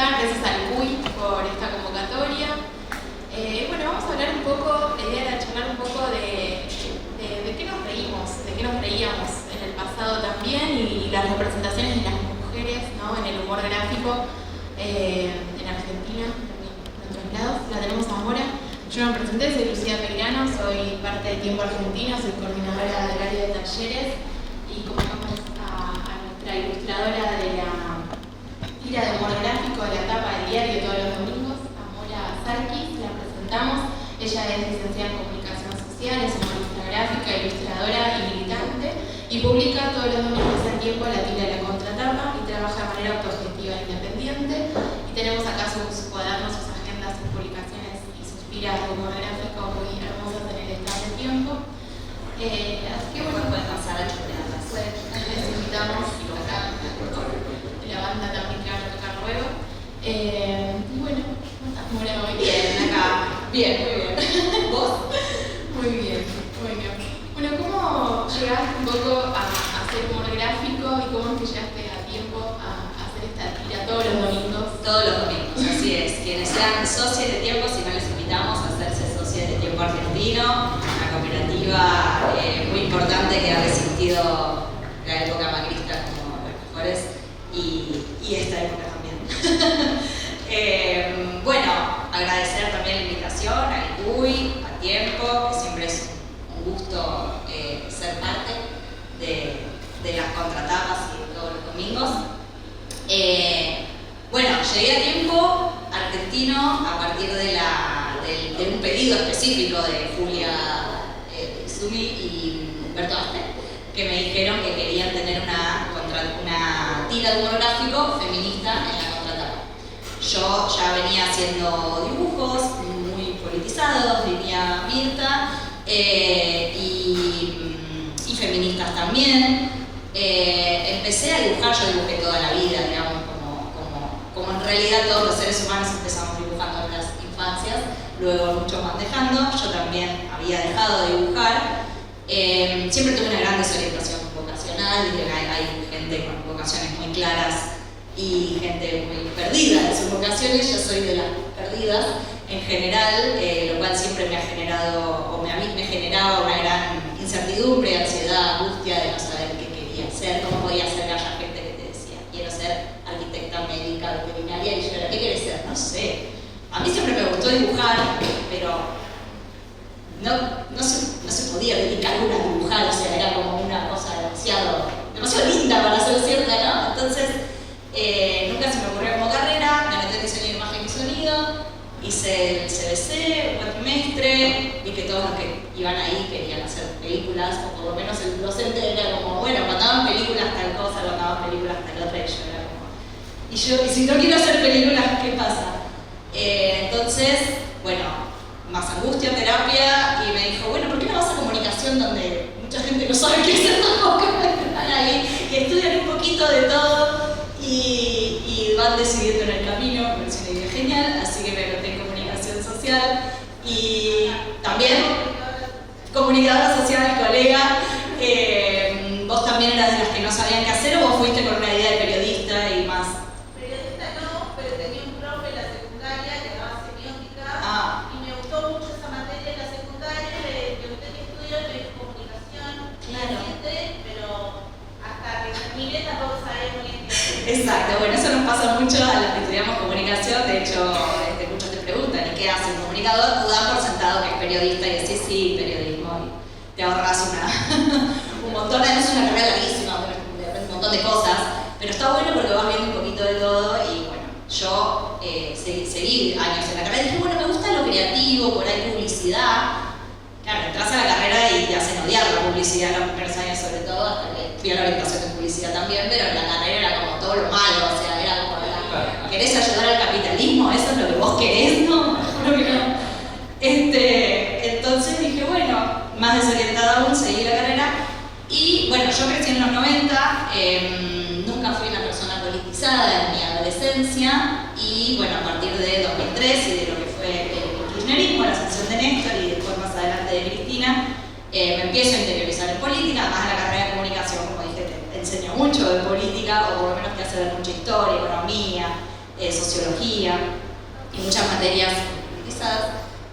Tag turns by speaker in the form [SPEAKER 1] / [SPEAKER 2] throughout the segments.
[SPEAKER 1] Argentina, gracias al CUI por esta convocatoria. Bueno, vamos a hablar un poco, la idea era charlar un poco de qué nos reímos, de qué nos reíamos en el pasado también y las representaciones de las mujeres, ¿no? En el humor gráfico en Argentina, también en otros lados. La tenemos ahora. Yo me presenté, soy Lucía Pelgrano, soy parte de Tiempo Argentina, soy coordinadora del área de talleres y convocamos a nuestra ilustradora de la tira de humor gráfico de la tapa del diario todos los domingos, Amora Sarkis, la presentamos. Ella es licenciada en Comunicación Social, es humorista gráfica, ilustradora y militante y publica todos los domingos en Tiempo la tira de la contratapa y trabaja de manera autogestiva e independiente. Y tenemos acá sus cuadernos, sus agendas, sus publicaciones y sus tiras de humor gráfico muy hermosas en el estado de Tiempo. Así que bueno,
[SPEAKER 2] pueden pasar a chorrearlas.
[SPEAKER 1] Les invitamos acá la banda también que van a tocar luego. Y bueno, ¿cómo estás, Mora, hoy?
[SPEAKER 2] Bien, acá. Bien, muy bien. ¿Vos?
[SPEAKER 1] Muy bien, muy bien. Bueno, ¿cómo llegaste un poco a hacer humor gráfico y cómo es que llegaste a Tiempo a hacer esta tira todos los domingos?
[SPEAKER 2] Todos los domingos, así es. Quienes sean socios de Tiempo, si no les invitamos a hacerse socios de Tiempo Argentino, una cooperativa muy importante que ha resistido la época macrista como las mejores y esta época también. Bueno, agradecer también la invitación al CUI, a Tiempo, que siempre es un gusto ser parte de las contratapas y de todos los domingos. Bueno, llegué a Tiempo Argentino a partir de un pedido específico de Julia Izumi y Humberto Aste, que me dijeron que querían tener una tira de humor gráfico feminista en la contratapa. Yo ya venía haciendo dibujos muy politizados, diría Mirta, y feministas también. Empecé a dibujar, yo dibujé toda la vida, digamos, como en realidad todos los seres humanos empezamos dibujando en las infancias, luego muchos van dejando, yo también había dejado de dibujar. Siempre tuve una gran desorientación vocacional, hay gente con vocaciones muy claras y gente muy perdida en sus vocaciones. Yo soy de las perdidas en general, lo cual siempre me ha generado, o me generaba una gran incertidumbre, ansiedad, angustia de no saber qué quería ser, cómo podía ser que haya gente que te decía, quiero ser arquitecta, médica, veterinaria, y yo era, ¿qué querés ser? No sé. A mí siempre me gustó dibujar, pero no se podía dedicar una a dibujar, o sea, era como una cosa demasiado linda para ser cierta, ¿no? Entonces, nunca se me ocurrió como carrera, me metí en diseño de imagen y sonido, hice el CBC, un trimestre, vi que todos los que iban ahí querían hacer películas, o por lo menos el docente era como, bueno, cuando hagan películas tal cosa, cuando hagan películas tal otra, y yo era como, y si no quiero hacer películas, ¿qué pasa? Entonces, bueno, más angustia, terapia, y me dijo, bueno, ¿por qué no vas a comunicación donde mucha gente no sabe qué hacer tampoco? Están ahí y estudian un poquito de todo y van decidiendo en el camino, me pareció una idea genial, así que me anoté en comunicación social y también comunicadora social, colega. ¿Vos también eras de las que no sabían qué hacer o vos fuiste con una idea de periodista y más? Exacto, bueno, eso nos pasa mucho a los que estudiamos comunicación. De hecho, muchos te preguntan, ¿y qué hace un comunicador? Tú das por sentado que es periodista y decís, sí, periodismo, y te ahorras un montón, no es una carrera larguísima, un montón de cosas, pero está bueno porque vas viendo un poquito de todo. Y bueno, yo seguí años en la carrera y dije, bueno, me gusta lo creativo, por ahí publicidad. Claro, entras a la carrera y te hacen odiar la publicidad los primeros años, sobre todo, hasta que fui a la orientación de publicidad también, pero en la carrera era como todo lo malo, o sea, era como, ¿querés ayudar al capitalismo? ¿Eso es lo que vos querés? No, entonces dije, bueno, más desorientada aún, seguí la carrera. Y bueno, yo crecí en los 90, nunca fui una persona politizada en mi adolescencia, y bueno, a partir de 2003 y de lo que fue el kirchnerismo, la ascensión de Néstor y después más adelante de Cristina, me empiezo a interiorizar en política. Además, la carrera de comunicación, como dije, te enseñó mucho de política, o por lo menos te hace ver mucha historia, economía, sociología y muchas materias politizadas.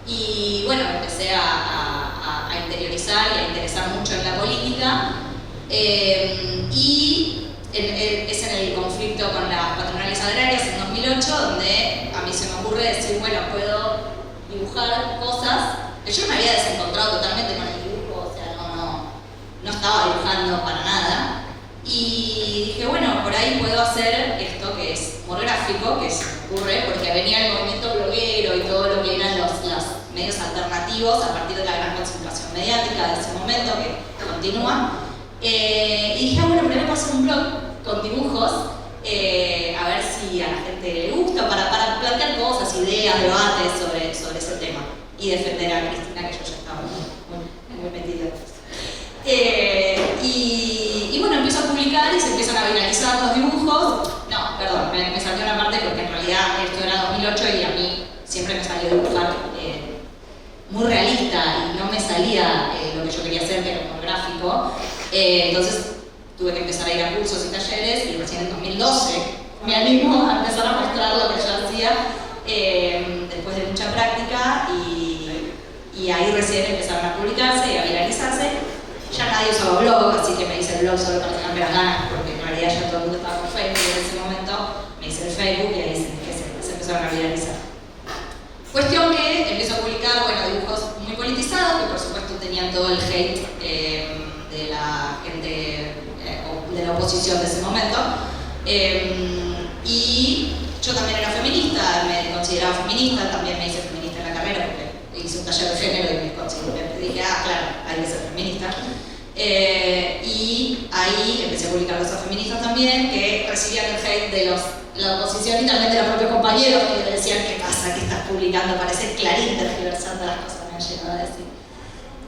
[SPEAKER 2] Y bueno, empecé a interiorizar y a interesar mucho en la política. Y es en el conflicto con las patronales agrarias en 2008 donde a mí se me ocurre decir, bueno, puedo dibujar cosas que yo me había desencontrado totalmente con el dibujo, o sea, no estaba dibujando para nada. Y dije, bueno, por ahí puedo hacer esto que es humor gráfico, que se me ocurre porque venía el movimiento bloguero y todo lo que eran los medios alternativos a partir de la gran concentración mediática de ese momento que continúa. Y dije, bueno, primero puedo hacer un blog con dibujos, a ver si a la gente le gusta, para plantear cosas, ideas, debates sobre ese tema y defender a Cristina, que yo ya estaba muy metida. Y bueno, empiezo a publicar y se empiezan a viralizar los dibujos. No, perdón, me salté una parte porque en realidad esto era 2008 y a mí siempre me salió dibujar muy realista y no me salía lo que yo quería hacer, que era humor gráfico. Entonces tuve que empezar a ir a cursos y talleres y recién en 2012 me animo a empezar a mostrar lo que yo hacía después de mucha práctica y ahí recién empezaron a publicarse y a viralizarse. Ya nadie usaba blog, así que me hice el blog solo para dejarme las ganas, porque en realidad ya todo el mundo estaba con Facebook y en ese momento me hice el Facebook y ahí se empezaron a viralizar. Cuestión que empiezo a publicar, bueno, dibujos muy politizados, que por supuesto tenían todo el hate de la gente, de la oposición de ese momento. Y yo también era feminista, me consideraba feminista, también me hice feminista en la carrera, porque hice un taller de género y me dije, claro, hay que ser feminista. Y ahí empecé a publicar cosas feministas también, que recibían el hate de la oposición y también de los propios compañeros que me decían, ¿qué pasa? ¿Qué estás publicando? Parece Clarín tergiversando las cosas, me han llegado a decir.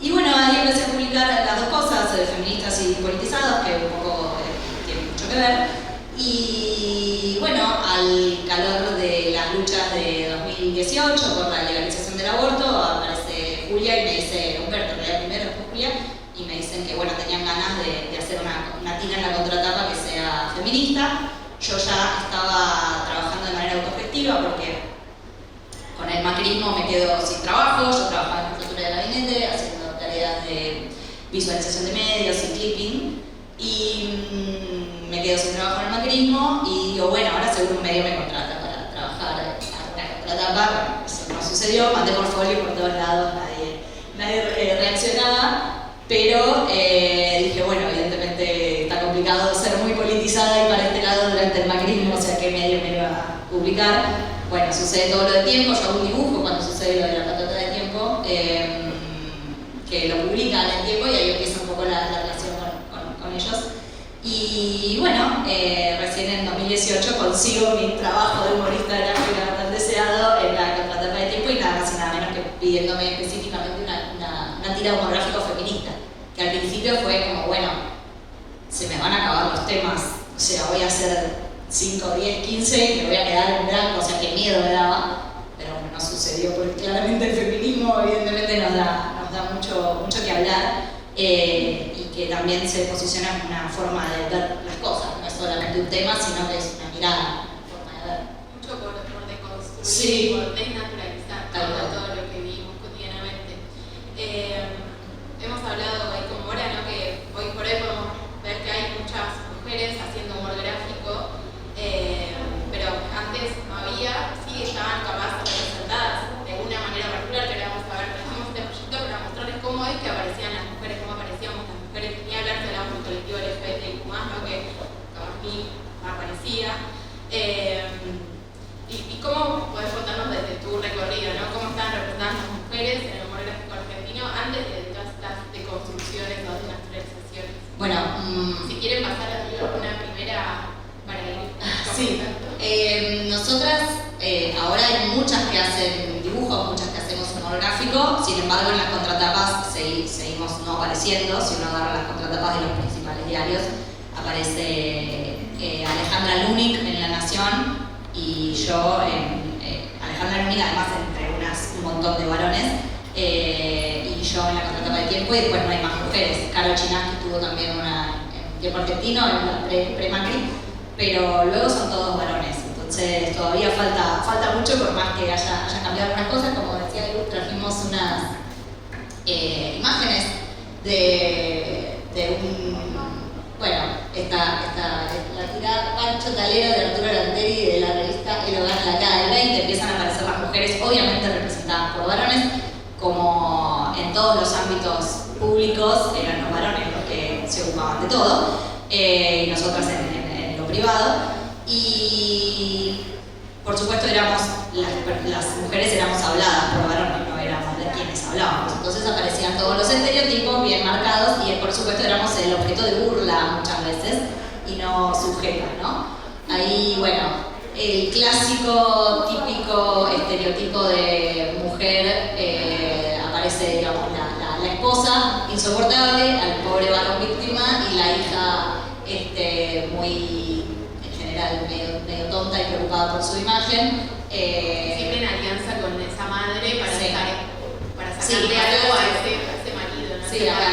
[SPEAKER 2] Y bueno, ahí empecé a publicar las dos cosas, feministas y politizados, que un poco tienen mucho que ver. Y bueno, al calor de las luchas de 2018 por la legalización del aborto, aparece Julia y me dice, Humberto, en realidad primero, después Julia, y me dicen que bueno, tenían ganas de hacer una tira en la contratapa que sea feminista. Yo ya estaba trabajando de manera autogestiva porque con el macrismo me quedo sin trabajo. Yo trabajaba en la jefatura de gabinete haciendo tareas de visualización de medios y clipping y me quedo sin trabajo en el macrismo y digo, bueno, ahora seguro un medio me contrata para trabajar en la contratapa. Eso no sucedió, mandé portfolio por todos lados, nadie reaccionaba. Pero dije, bueno, evidentemente está complicado ser muy politizada y para este lado durante el macrismo, o sea, ¿qué medio me iba a publicar? Bueno, sucede todo lo de tiempo, yo hago un dibujo cuando sucede lo de la patata de tiempo, que lo publican en tiempo y ahí empieza un poco la relación con ellos. Y bueno, recién en 2018 consigo mi trabajo de humorista gráfica tan deseado en la contratapa de tiempo y nada más y nada menos que pidiéndome específicamente una tira de humor gráfico feminista. Que al principio fue como, bueno, se me van a acabar los temas, o sea, voy a hacer 5, 10, 15 y me voy a quedar en blanco, o sea, qué miedo me daba, pero bueno, no sucedió porque claramente el feminismo evidentemente nos da mucho que hablar y que también se posiciona como una forma de ver las cosas, no es solamente un tema, sino que es una mirada, una forma de ver.
[SPEAKER 1] Mucho por deconstruir,
[SPEAKER 2] sí,
[SPEAKER 1] por desnaturalizar todo lo que vivimos cotidianamente. Hemos hablado ahí con Mora, ¿no? Que hoy por hoy podemos ver que hay muchas mujeres haciendo humor gráfico, pero antes no había, sí estaban capaz representadas de una manera particular, que ahora vamos a ver, tenemos este proyecto para mostrarles cómo es que aparecían las mujeres, cómo aparecíamos las mujeres, ni hablar de la del colectivo LGBTIQ+, ¿no? Que capaz ni aparecía. ¿Y cómo podés contarnos desde tu recorrido, ¿no? ¿Cómo están representadas las mujeres en el humor gráfico argentino antes de todas estas deconstrucciones o desnaturalizaciones?
[SPEAKER 2] Bueno,
[SPEAKER 1] si quieren pasar a una primera para ir
[SPEAKER 2] sí. Nosotras ahora hay muchas que hacen dibujos, muchas que hacemos humor gráfico, sin embargo en las contratapas seguimos no apareciendo. Si uno agarra las contratapas de los principales diarios, aparece Alejandra Lunik en La Nación y yo, Alejandra Lunik además entre un montón de varones, y yo en la contratapa de Tiempo, y después no hay más mujeres. Caro Chinaski tuvo también una en Tiempo Argentino, en la pre-Macri, pero luego son todos varones. Entonces todavía falta mucho, por más que haya cambiado algunas cosas. Como decía Lu, trajimos unas imágenes de un... Bueno, la tira Pancho Talera de Arturo Lanteri de la revista El Hogar en la década del 20. Empiezan a aparecer las mujeres, obviamente representadas por varones, como en todos los ámbitos públicos eran los varones los que se ocupaban de todo, y nosotras en lo privado. Y por supuesto las mujeres éramos habladas por varones, no éramos de quienes hablábamos. Entonces aparecían todos los estereotipos bien marcados y por supuesto éramos el objeto de burla muchas veces y no sujetas, ¿no? Ahí, bueno, el clásico, típico estereotipo de mujer, aparece, digamos, la esposa insoportable, al pobre varón víctima y la hija muy, en general, medio tonta y preocupada por su imagen.
[SPEAKER 1] Siempre en alianza con esa madre para,
[SPEAKER 2] sí.
[SPEAKER 1] para sacarle algo a ese marido, ¿no?
[SPEAKER 2] Sí, acá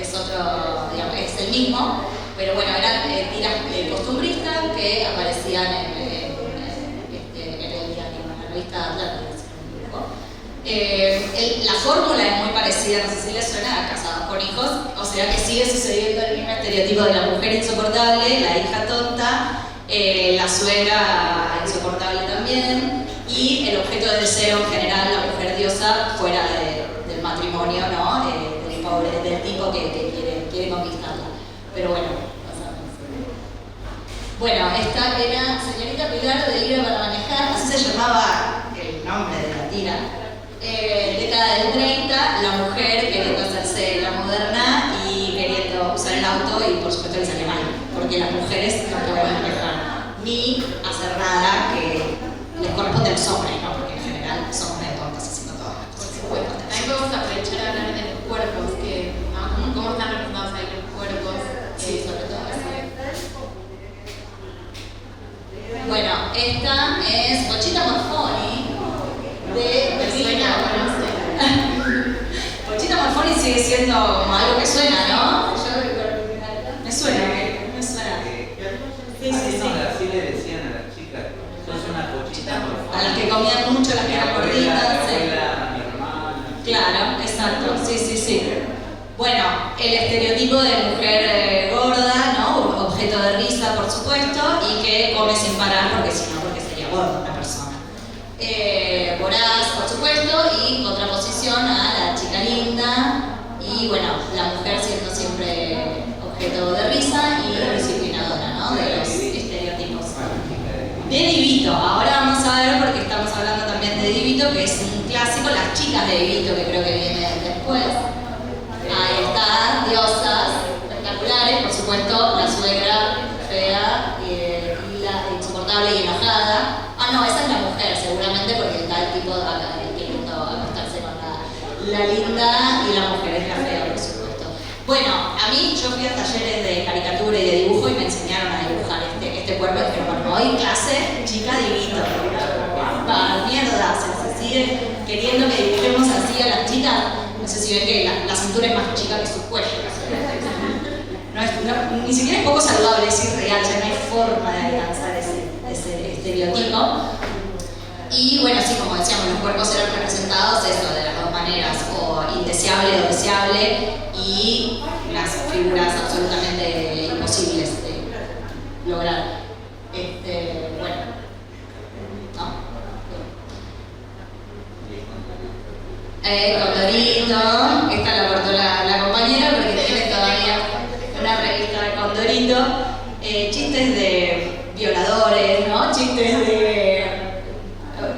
[SPEAKER 2] es otro, digamos, es el mismo, pero bueno, eran tiras costumbristas que aparecían en el diario, en la revista Atlántida. La fórmula es muy parecida, no sé si les suena, a Casados con Hijos, o sea que sigue sucediendo el mismo estereotipo de la mujer insoportable, la hija tonta, la suegra insoportable también, y el objeto de deseo en general, la mujer diosa, fuera del matrimonio, ¿no? Del pobre, del tipo que quiere conquistarla. Pero bueno, pasamos. Bueno, esta era Señorita Pilar de Libro para Manejar, así se llamaba el nombre de la tira. Década del 30, la mujer queriendo hacerse la moderna y queriendo usar el auto y por supuesto le sale mal, porque las mujeres no pueden manejar ni hacer nada que les corresponde a los hombres, ¿no? Porque en general somos medio tontas haciendo todas las cosas.
[SPEAKER 1] Por supuesto. También podemos aprovechar a hablar de los cuerpos, ¿no? ¿Cómo están representados ahí los cuerpos?
[SPEAKER 2] Sí, sobre todo así. Bueno, esta es Pochita Morfoni de
[SPEAKER 1] Suena, conoce.
[SPEAKER 2] Pochita Morfoni sigue siendo como algo que suena, ¿no? Me suena.
[SPEAKER 3] Así le decían a las chicas, sos una Pochita Morfoni.
[SPEAKER 2] A las que comían mucho, las que eran gorditas.
[SPEAKER 3] Mi hermana.
[SPEAKER 2] Claro, exacto, sí. Bueno, el estereotipo de mujer gorda, ¿no? Objeto de risa, por supuesto, y que come sin parar porque sería gorda una persona. Voraz, por supuesto, y contraposición a la chica linda y, bueno, la mujer siendo siempre objeto de risa y disciplinadora, ¿no? De los estereotipos. De Divito, ahora vamos a ver porque estamos hablando también de Divito, que es un clásico, las chicas de Divito, que creo que viene después. Ahí está, diosas espectaculares, por supuesto, la suegra fea y la insoportable y enojada. Ah, no, esa es la mujer, seguramente, porque está el tipo queriendo acostarse con la linda y la mujer es la fea, por supuesto. Bueno, a mí, yo fui a talleres de caricatura y de dibujo y me enseñaron a dibujar este cuerpo y dije, bueno, hoy clase, chica Divito. Mierda, se sigue queriendo que dibujemos así a las chicas. No sé si ven que la cintura es más chica que su cuello. Ni siquiera es poco saludable, es irreal, ya no hay forma de alcanzar ese estereotipo. Y bueno, sí, como decíamos, los cuerpos eran representados eso, de las dos maneras, o indeseable o deseable, y unas figuras absolutamente imposibles de lograr. Bueno, ¿no? Condorito, esta la cortó la compañera porque tiene todavía una revista de Condorito, chistes de violadores, ¿no? Chistes de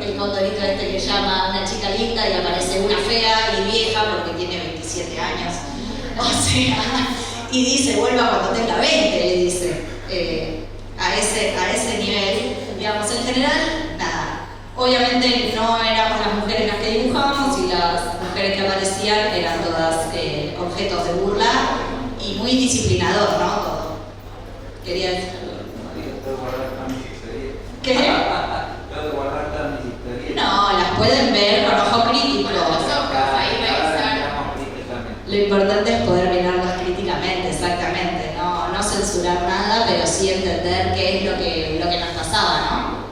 [SPEAKER 2] el Condorito que llama a una chica linda y aparece una fea y vieja porque tiene 27 años, o sea, y dice, vuelva cuando tenga 20, le dice, a ese nivel, digamos, en general, nada. Obviamente no éramos las mujeres las que dibujábamos y las mujeres que aparecían eran todas objetos de burla y muy disciplinador, ¿no? Todo. Quería decir algo. ¿Qué?
[SPEAKER 3] Tengo que guardar todas mis historias.
[SPEAKER 2] No, las pueden ver con ojo crítico. Lo importante es poder mirarlas críticamente, exactamente, no censurar nada, pero sí entender qué es lo que nos pasaba, ¿no?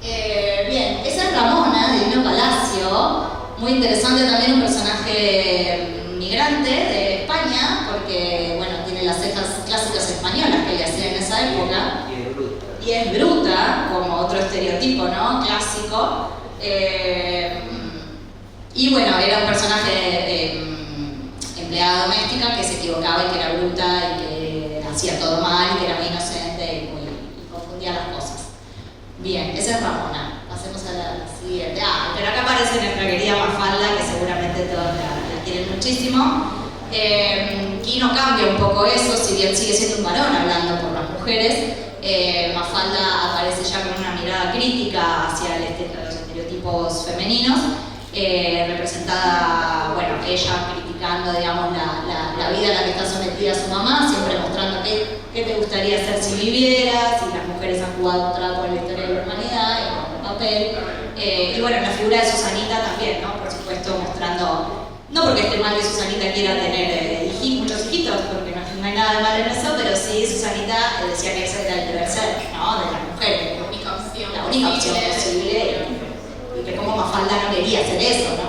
[SPEAKER 2] Bien, esa es Ramona, de Divino Palacio, muy interesante también, un personaje migrante de España, porque, bueno, tiene las cejas clásicas españolas que le hacían en esa época. Y es bruta, como otro estereotipo, ¿no? Clásico. Y bueno, era un personaje empleada doméstica que se equivocaba y que era bruta y que hacía todo mal y que era muy inocente y confundía las cosas. Bien, esa es Ramona. Pasemos a la siguiente. Pero acá aparece nuestra querida Mafalda, que seguramente todos la quieren muchísimo. Quino cambia un poco eso, si bien sigue siendo un varón hablando por las mujeres. Mafalda aparece ya con una mirada crítica hacia los estereotipos femeninos, representada, bueno, ella criticando, digamos, la vida a la que está sometida su mamá, siempre mostrando qué te gustaría hacer si vivieras, y las mujeres han jugado un trapo en la historia de la humanidad, y con papel. Y bueno, la figura de Susanita también, ¿no? Por supuesto, mostrando, no porque esté mal que Susanita quiera tener muchos hijitos, porque no hay nada de malo en eso, pero sí Susanita decía que ese era el deber ser, ¿no? De las mujeres. La única opción posible, y que como Mafalda no quería hacer eso, ¿no?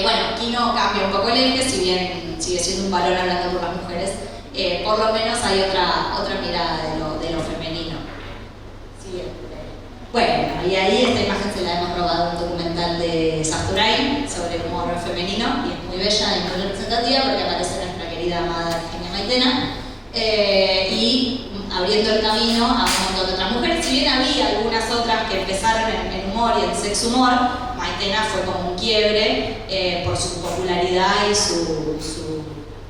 [SPEAKER 2] Bueno, Quino cambia un poco el eje, si bien sigue siendo un valor hablando por las mujeres, por lo menos hay otra mirada de lo femenino. Bueno, y ahí esta imagen se la hemos robado un documental de Sasturain sobre el humor femenino, y es muy bella y muy representativa porque aparece nuestra querida amada Eugenia Maitena, y abriendo el camino a un montón de otras mujeres. Si bien había algunas otras que empezaron en humor y en sex humor, Maitena fue como un quiebre por su popularidad y su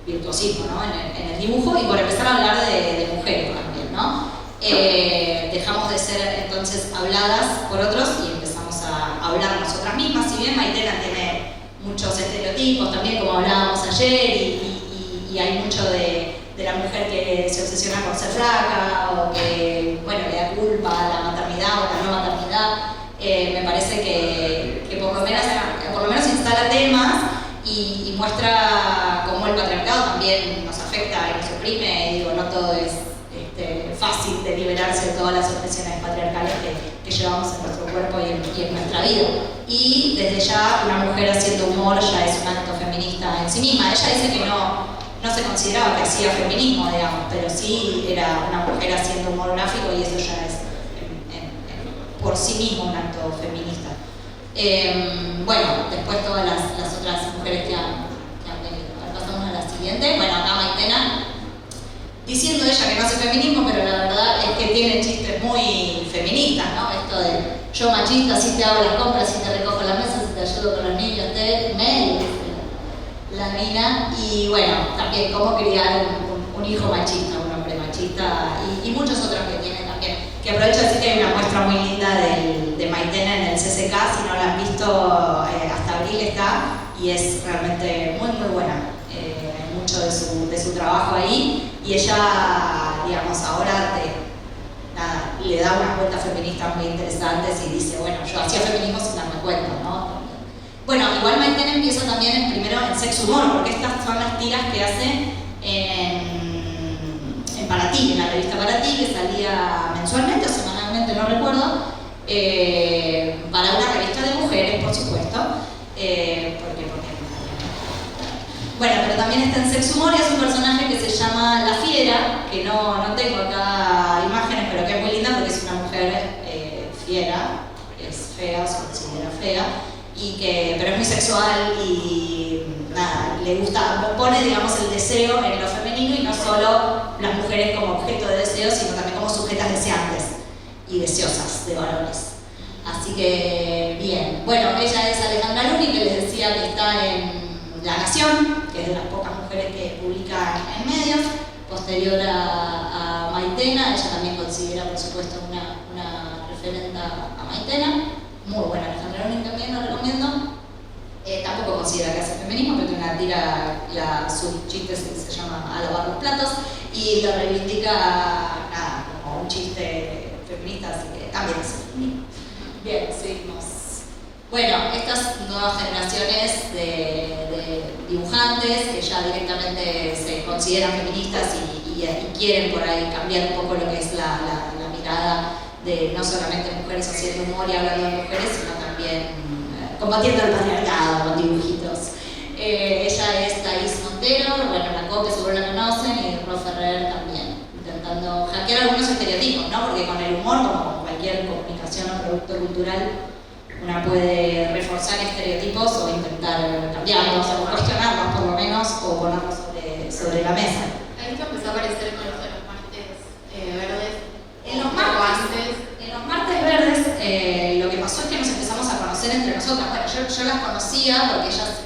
[SPEAKER 2] virtuosismo, ¿no? en el dibujo, y por empezar a hablar de mujeres también, ¿no? Dejamos de ser entonces habladas por otros y empezamos a hablar nosotras mismas. Si bien Maitena tiene muchos estereotipos también, como hablábamos ayer, y hay mucho de la mujer que se obsesiona con ser flaca o que, bueno, le da culpa a la maternidad o la no maternidad, me parece que por lo menos instala temas y muestra cómo el patriarcado también nos afecta y nos oprime. Y digo, no todo es fácil de liberarse de todas las opresiones patriarcales que llevamos en nuestro cuerpo y en nuestra vida. Y desde ya, una mujer haciendo humor ya es un acto feminista en sí misma. Ella dice que no se consideraba que hacía feminismo, digamos, pero sí era una mujer haciendo humor gráfico, y eso ya es por sí mismo un acto feminista. Bueno, después todas las otras mujeres que han venido. Ahora pasamos a la siguiente. Bueno, acá Maitena, diciendo ella que no hace feminismo, pero la verdad es que tiene chistes muy feministas, ¿no? Esto de yo machista, si te hago las compras, si te recojo la mesa, si te ayudo con los niños, la mina. Y bueno, también cómo criar un hijo machista, un hombre machista, y muchos otros que tiene también. Que aprovecho de decir que hay una muestra muy linda de Maitena en el CCK, si no la han visto, hasta abril está, y es realmente muy muy buena. Mucho de su trabajo ahí, y ella, digamos, ahora le da unas vueltas feministas muy interesantes y dice, bueno, yo hacía feminismo sin darme cuenta, ¿no? Bueno, igual Maitena empieza también primero en sex humor, porque estas son las tiras que hace en Paratí, en la revista Paratí, que salía mensualmente o semanalmente, no recuerdo, para una revista de mujeres, por supuesto, bueno, pero también está en sex humor, y es un personaje que se llama La Fiera, que no tengo acá imágenes, pero que es muy linda porque es una mujer fiera, es fea, se considera fea, pero es muy sexual y nada, le gusta, pone, digamos, el deseo en lo femenino, y no solo las mujeres como objeto de deseo, sino también como sujetas deseantes y deseosas de varones. Así que, bien. Bueno, ella es Alejandra Luni, que les decía que está en La Nación, que es de las pocas mujeres que publica en medios, posterior a Maitena. Ella también considera, por supuesto, una referente a Maitena. Muy buena Alejandra Luni, también lo recomiendo. Tampoco considera que hace feminismo, pero tiene una tira, su chiste se llama A lavar los platos, y lo reivindica nada, como un chiste feminista, así que también es feminismo. Bien, seguimos. Bueno, estas nuevas generaciones de dibujantes que ya directamente se consideran feministas y y quieren por ahí cambiar un poco lo que es la mirada de no solamente mujeres haciendo humor y hablando de mujeres, sino también combatiendo el patriarcado con dibujitos. Ella es Thais Montero, bueno, la COPE seguro la conocen, y Ro Ferrer también, intentando hackear algunos estereotipos, ¿no? Porque con el humor, como con cualquier comunicación o producto cultural, una puede reforzar estereotipos o intentar cambiarlos o cuestionarlos por lo menos, o ponerlos sobre la mesa.
[SPEAKER 1] Ahí esto empezó a aparecer con los martes verdes.
[SPEAKER 2] En los martes verdes, lo que pasó es que nos empezamos a conocer entre nosotras. Bueno, yo las conocía porque ellas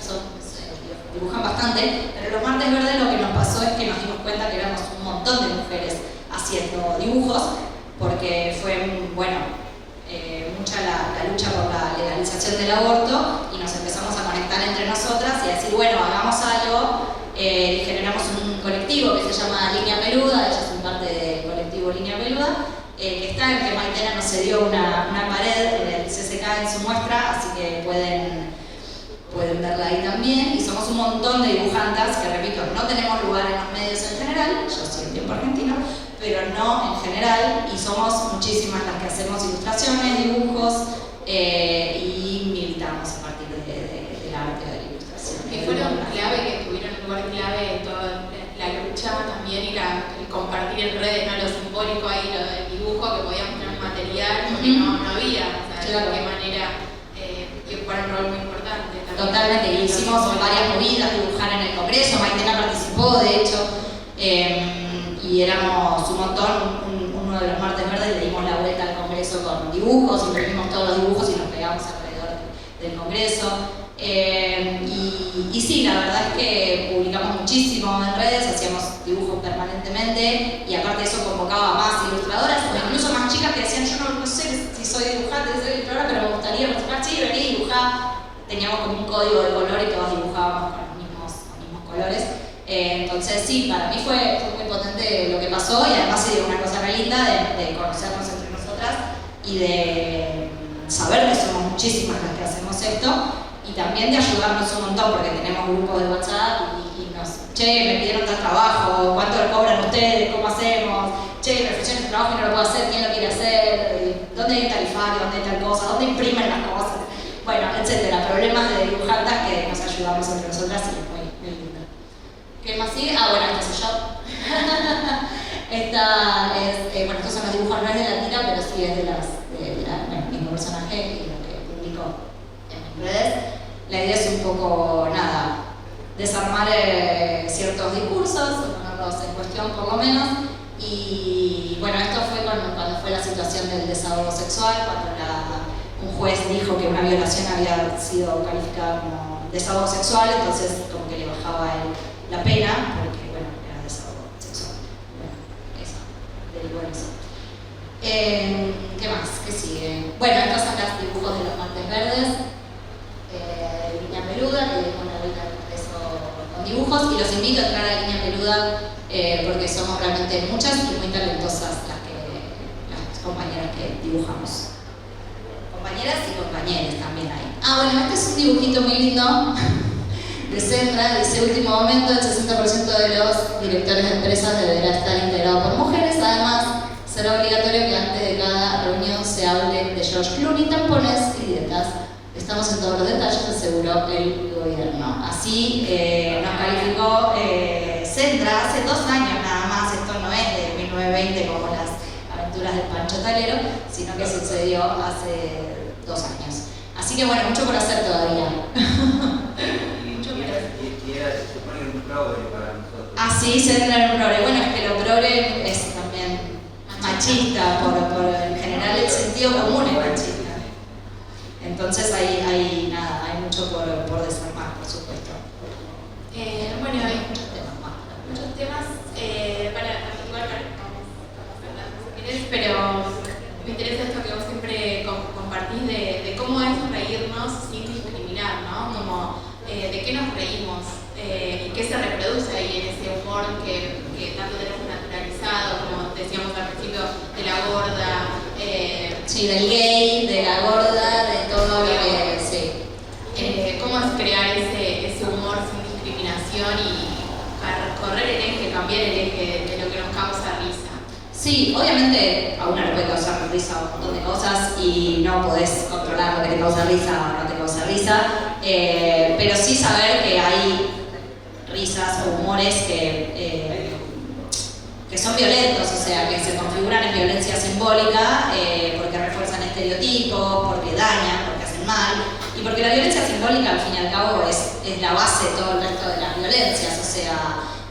[SPEAKER 2] dibujan bastante, pero en los martes verdes lo que nos pasó es que nos dimos cuenta que éramos un montón de mujeres haciendo dibujos, porque fue, mucha la lucha por la legalización del aborto, y nos empezamos a conectar entre nosotras y a decir, bueno, hagamos algo, y generamos un colectivo que se llama Línea Peluda. Ellas son parte del colectivo Línea Peluda, que está en que Maitena nos cedió una pared en el CCK en su muestra, así que pueden verla ahí también. Y somos un montón de dibujantas que, repito, no tenemos lugar en los medios en general, yo soy en tiempo argentino, pero no en general, y somos muchísimas las que hacemos ilustraciones, dibujos, y militamos a partir del arte de la ilustración.
[SPEAKER 1] Que fueron clave, que tuvieron un lugar clave en toda la lucha también, y el compartir en redes, ¿no? Lo simbólico ahí, lo del dibujo, que podíamos tener material, porque no había, o sea,
[SPEAKER 2] claro.
[SPEAKER 1] De qué manera, que fue un rol muy importante también.
[SPEAKER 2] Totalmente, y hicimos varias movidas, dibujar en el Congreso, Maitena participó, de hecho, y éramos un montón. Uno de los martes verdes le dimos la vuelta al Congreso con dibujos, imprimimos todos los dibujos y los pegamos alrededor del Congreso. Y sí, la verdad es que publicamos muchísimo en redes, hacíamos dibujos permanentemente, y aparte de eso convocaba a más ilustradoras, o incluso más chicas que decían, yo no sé si soy dibujante, soy ilustradora, pero me gustaría mostrar, sí, vení y dibujá. Teníamos como un código de color y todos dibujábamos con los mismos colores. Entonces sí, para mí fue muy potente lo que pasó, y además se dio una cosa re linda de conocernos entre nosotras y de saber que somos muchísimas las que hacemos esto, y también de ayudarnos un montón, porque tenemos grupos de WhatsApp y me pidieron tal trabajo, ¿cuánto le cobran ustedes? ¿Cómo hacemos? Me ofrecieron este trabajo y no lo puedo hacer, ¿quién lo quiere hacer? ¿Dónde hay un tarifario? ¿Dónde hay tal cosa? ¿Dónde imprimen las cosas? Bueno, etcétera, problemas de dibujantas que nos ayudamos entre nosotras, y es muy lindo. ¿Qué más sigue? Bueno, esta soy yo. Esta es, estos son los dibujos, no es de la tira, pero sí es del mismo personaje y lo que publico en mis redes. La idea es un poco, desarmar ciertos discursos, ponerlos en cuestión por lo menos. Y bueno, esto fue cuando fue la situación del desahogo sexual, cuando un juez dijo que una violación había sido calificada como desahogo sexual, entonces como que le bajaba la pena, porque era desahogo sexual. Eso, derivó en eso. ¿Qué más? ¿Qué sigue? Bueno, estos son los dibujos de los martes verdes, Línea Peluda, que dimos la vuelta al Congreso con dibujos, y los invito a entrar a Línea Peluda, porque somos realmente muchas y muy talentosas las compañeras que dibujamos. Compañeras y compañeros también hay. Bueno, este es un dibujito muy lindo de Sendra. Dice: último momento, el 60% de los directores de empresas deberá estar integrado por mujeres. Además, será obligatorio que antes de cada reunión se hable de George Clooney, tampones y dietas. Estamos en todos los detalles, aseguró el gobierno. Así nos calificó Sendra hace 2 años nada más. Esto no es de 1920 como las aventuras del Pancho Talero, sino que sucedió hace 2 años. Así que bueno, mucho por hacer todavía.
[SPEAKER 3] Y era, se supone que un progre para nosotros.
[SPEAKER 2] Sí, Sendra era un progre. Bueno, es que lo progre es también machista, por en general el sentido común es machista. Entonces hay mucho por desarmar, por supuesto.
[SPEAKER 1] Bueno, hay muchos temas igual vamos a hablar, pero me interesa esto que vos siempre compartís de cómo es reírnos sin discriminar, ¿no? Como de qué nos reímos y qué se reproduce ahí en ese humor que tanto tenemos naturalizado, como decíamos al principio, de la gorda.
[SPEAKER 2] Sí, del gay, de la gorda, de todo lo que... Sí.
[SPEAKER 1] ¿Cómo es crear ese humor sin discriminación y correr el eje, cambiar el eje de lo que nos
[SPEAKER 2] Sí, obviamente a una le puede causar risa un montón de cosas y no podés controlar lo que te causa risa o no te causa risa, pero sí saber que hay risas o humores que son violentos, o sea, que se configuran en violencia simbólica porque refuerzan estereotipos, porque dañan, porque hacen mal, y porque la violencia simbólica al fin y al cabo es la base de todo el resto de las violencias, o sea,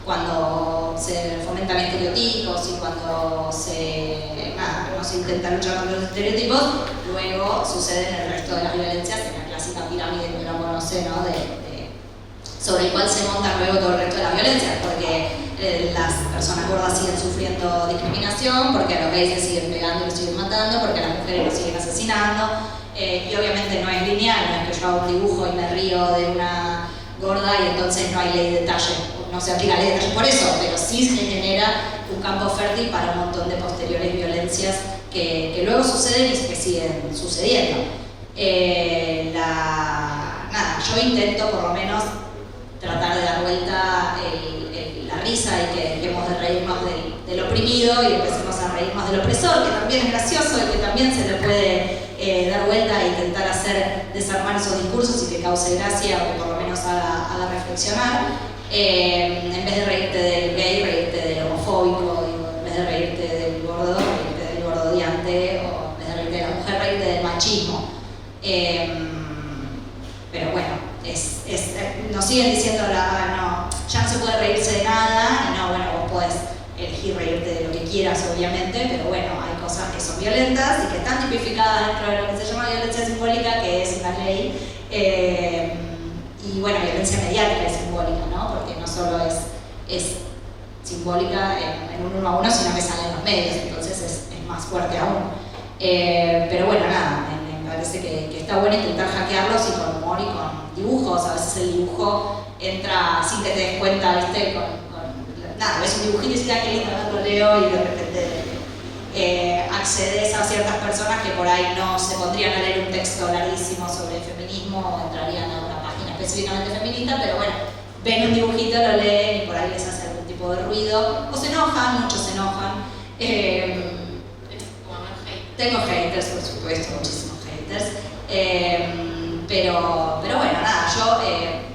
[SPEAKER 2] cuando se fomentan estereotipos y cuando no se intenta luchar contra los estereotipos, luego sucede en el resto de las violencias, en la clásica pirámide que uno conoce, ¿no? Sobre el cual se monta luego todo el resto de las violencias, porque las personas gordas siguen sufriendo discriminación, porque a los gays se siguen pegando y los siguen matando, porque a las mujeres los siguen asesinando, y obviamente no es lineal, no es que yo hago un dibujo y me río de una gorda y entonces no hay ley de detalle, no se aplica ley de detalle por eso, pero sí se genera un campo fértil para un montón de posteriores violencias que luego suceden y que siguen sucediendo. Yo intento por lo menos tratar de dar vuelta la risa y que dejemos de reírnos del oprimido y empecemos a reírnos del opresor, que también es gracioso y que también se le puede dar vuelta e intentar desarmar esos discursos y que cause gracia o que por lo menos haga reflexionar. En vez de reírte del gay, reírte del homofóbico, en vez de reírte del gordo, reírte del gordodiante, o en vez de reírte de la mujer, reírte del machismo. Pero bueno, nos siguen diciendo no, ya no se puede reírse de nada, y no, bueno, vos podés elegir reírte de lo que quieras, obviamente, pero bueno, hay cosas que son violentas y que están tipificadas dentro de lo que se llama violencia simbólica, que es una ley. Y bueno, violencia mediática y simbólica, ¿no? Porque no solo es simbólica en un uno a uno, sino que sale en los medios, entonces es más fuerte aún. Pero bueno, nada, me parece que está bueno intentar hackearlos y con humor y con dibujos. A veces el dibujo entra sin que te des cuenta, ¿viste? Nada, ves un dibujito y dices, qué lindo, lo leo, y de repente accedes a ciertas personas que por ahí no se pondrían a leer un texto larguísimo sobre feminismo o entrarían a una página específicamente feminista, pero bueno, ven un dibujito, lo leen y por ahí les hace algún tipo de ruido, o se enojan, muchos se enojan. Tengo haters, por supuesto, muchísimos haters, pero bueno, nada, yo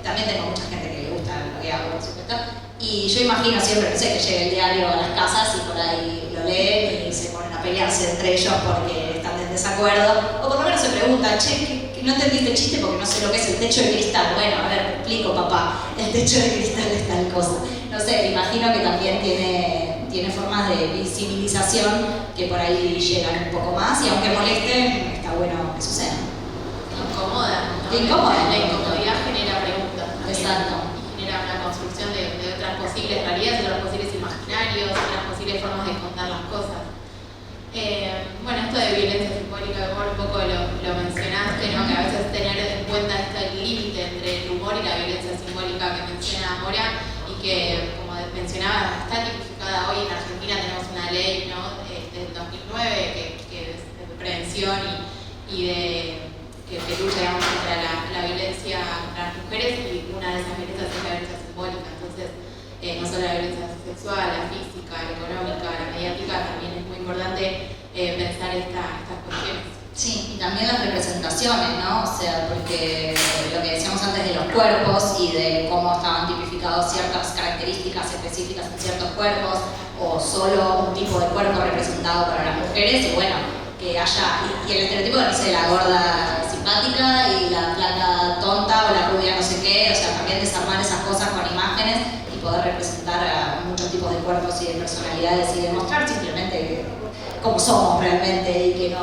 [SPEAKER 2] también tengo mucha gente que le gusta lo que hago, por supuesto, y yo imagino siempre, no sé, que llegue el diario a las casas y por ahí lo leen y se ponen a pelearse entre ellos porque están en desacuerdo, o por lo menos se preguntan, che, no entendiste el chiste porque no sé lo que es el techo de cristal. Bueno, a ver, te explico, papá, el techo de cristal es tal cosa. No sé, me imagino que también tiene formas de visibilización que por ahí llegan un poco más y aunque molesten, está bueno que suceda.
[SPEAKER 1] Incomoda, ¿no?
[SPEAKER 2] Te incomoda.
[SPEAKER 1] La incomodidad genera preguntas también.
[SPEAKER 2] Exacto.
[SPEAKER 1] Y genera una construcción de otras posibles realidades, otros posibles imaginarios, otras posibles formas de contar las cosas. Bueno, esto de violencia simbólica, un poco lo mencionaste, ¿no? Que a veces tener en cuenta este límite entre el humor y la violencia simbólica que menciona Mora y que, como mencionaba, está tipificada hoy en Argentina. Tenemos una ley, ¿no? Del 2009 que es de prevención y que lucha, digamos, contra la violencia contra las mujeres, y una de esas violencias es la violencia simbólica. Entonces, no solo la violencia sexual, la física, la económica, la mediática, también es muy importante pensar estas cuestiones.
[SPEAKER 2] Sí, y también las representaciones, ¿no? O sea, porque lo que decíamos antes de los cuerpos y de cómo estaban tipificados ciertas características específicas en ciertos cuerpos, o solo un tipo de cuerpo representado para las mujeres, y bueno, que haya, y el estereotipo que dice la gorda simpática y la flaca tonta o la rubia no sé qué, o sea, también desarmar esas cosas con imágenes y poder representar a muchos tipos de cuerpos y de personalidades y demostrar simplemente cómo somos realmente y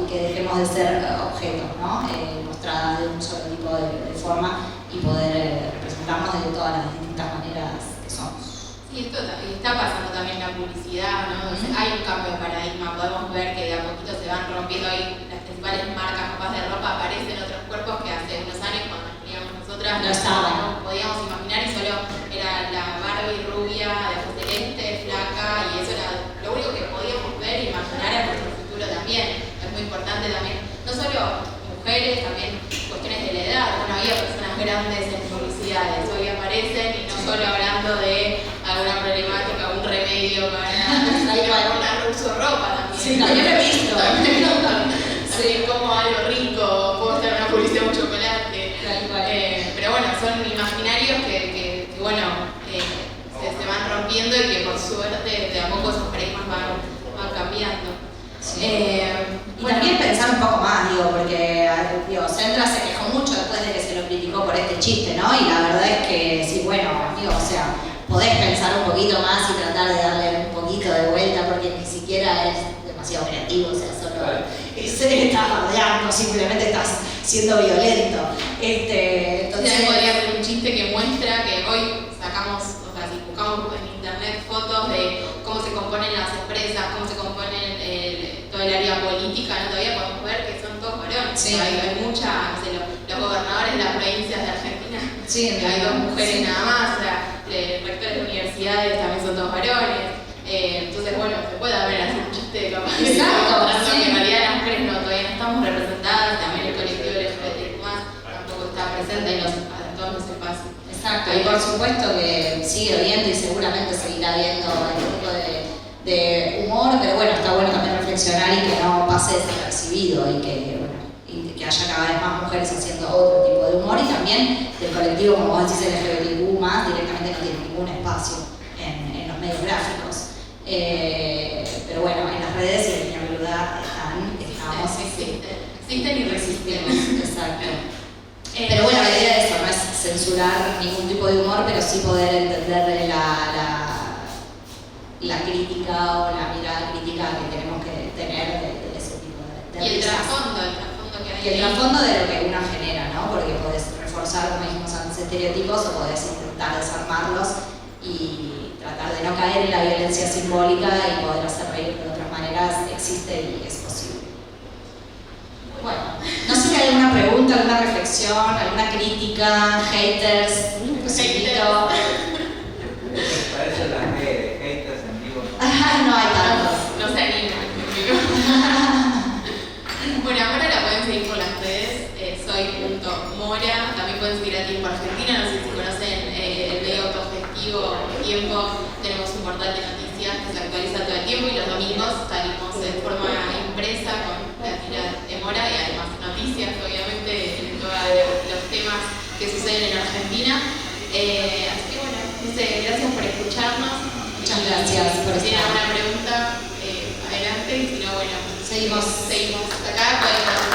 [SPEAKER 2] que dejemos de ser objetos, ¿no? Mostradas de un solo tipo de forma y poder representarnos de todas las distintas maneras que somos.
[SPEAKER 1] Sí, esto está pasando también en la publicidad, ¿no? Hay un cambio de paradigma, podemos ver que de a poquito se van rompiendo ahí las principales marcas capaz de ropa, aparecen otros cuerpos que hace unos años cuando nos teníamos nosotras
[SPEAKER 2] no estaban.
[SPEAKER 1] No podíamos imaginar, y solo era la Barbie rubia, de ojos celeste, flaca, y eso era lo único que podíamos ver e imaginar en nuestro futuro también. Es muy importante también, no solo mujeres, también cuestiones de la edad. Bueno, había personas grandes en publicidades, hoy aparecen y no solo hablando de alguna problemática, un remedio medio para una uso ropa también.
[SPEAKER 2] Sí, también lo he visto.
[SPEAKER 1] Sí, como algo rico, puedo estar en una publicidad de un chocolate. Pero bueno, son imaginarios que bueno, se van rompiendo y que por suerte de a poco esos paradigmas van cambiando.
[SPEAKER 2] Sí. Y bueno, también pensar un poco más, porque Sandra se quejó mucho después de que se lo criticó por este chiste, ¿no? Y la verdad es que sí, bueno, o sea, podés pensar un poquito más y tratar de darle un poquito de vuelta, porque ni siquiera es demasiado creativo, o sea, solo sé que estás rodeando, simplemente estás siendo violento.
[SPEAKER 1] Entonces podría ser un chiste que muestra que hoy sacamos, o sea, si buscamos en internet fotos de cómo se componen las empresas, cómo se compone todo el área política, ¿no? Todavía podemos ver que son todos varones.
[SPEAKER 2] Sí.
[SPEAKER 1] Hay muchas, no sé, los gobernadores de las provincias de Argentina,
[SPEAKER 2] sí,
[SPEAKER 1] hay 2 mujeres
[SPEAKER 2] sí.
[SPEAKER 1] nada más, o sea, rectores de universidades también son todos varones. Entonces, bueno, se puede haber así un chiste capaz de mostrando que en realidad las mujeres todavía no estamos representadas, también el colectivo LGBT tampoco está presente en todos los espacios.
[SPEAKER 2] Exacto, y por supuesto que sigue habiendo y seguramente seguirá habiendo este tipo de humor, pero bueno, está bueno también reflexionar y que no pase desapercibido y que haya cada vez más mujeres haciendo otro tipo de humor y también del colectivo, como vos decís, LGBTQ+, directamente no tiene ningún espacio en los medios gráficos. Pero bueno, en las redes y en Niña Peluda estamos.
[SPEAKER 1] Existen y resistimos.
[SPEAKER 2] Exacto. Pero bueno, la idea de eso no es censurar ningún tipo de humor, pero sí poder entender la crítica o la mirada crítica que tenemos que tener de ese tipo de
[SPEAKER 1] Y el
[SPEAKER 2] risas.
[SPEAKER 1] trasfondo que hay.
[SPEAKER 2] Y el trasfondo de lo que uno genera, ¿no? Porque podés reforzar, como dijimos antes, estereotipos o podés intentar desarmarlos y tratar de no caer en la violencia simbólica y poder hacer reír de otras maneras, existe y es posible. Bueno, no sé si hay alguna pregunta, alguna reflexión, alguna crítica, haters,
[SPEAKER 1] Haters.
[SPEAKER 3] Para eso las redes, haters en vivo.
[SPEAKER 2] No hay tantos.
[SPEAKER 1] No se animan. Bueno, ahora la pueden seguir por las redes, soy.mora, también pueden seguir a Tiempo Argentina, no sé si conocen el medio autogestivo Tiempo, tenemos un portal de noticias que se actualiza todo el tiempo y los domingos salimos en forma impresa con la tira de Mora y además noticias, obviamente, de todos los temas que suceden en Argentina. Así que bueno, no sé, gracias por escucharnos.
[SPEAKER 2] Muchas gracias por
[SPEAKER 1] Si tienen
[SPEAKER 2] estar.
[SPEAKER 1] alguna pregunta, adelante, y si no, bueno,
[SPEAKER 2] Seguimos
[SPEAKER 1] acá.